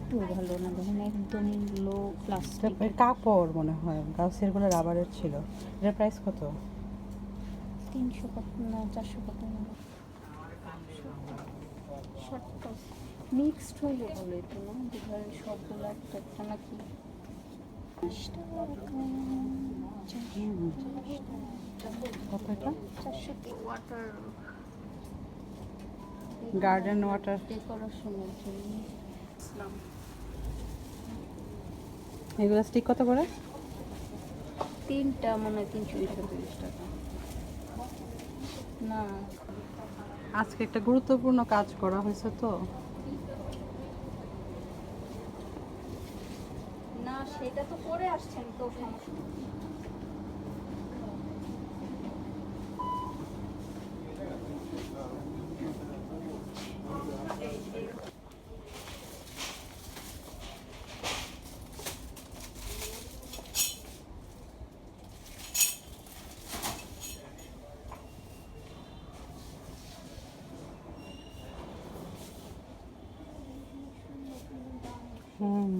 একটু ভালো না, দেখেন একদম লো প্লাস্টিক। কাপড় মনে হয়, গাছের গুলো রাবারের ছিল। এটার প্রাইস কত? 300 কত না 400 কত শার্টটা মিক্সড হইলে ভালো হতো না, যে ধরেন সবগুলো একটা একটা নাকি 20 টাকা, কত এটা? 400 ওয়াটার গার্ডেন ওয়াটার। ডেকোরেশনের জন্য। ইসলাম এগুলো স্টিক কত করে? তিনটা মনে হয় 330 টাকা। না আজকে একটা গুরুত্বপূর্ণ কাজ করা হয়েছে তো। না সেটা তো করে আসছেন তো, সমস্যা নেই। হুম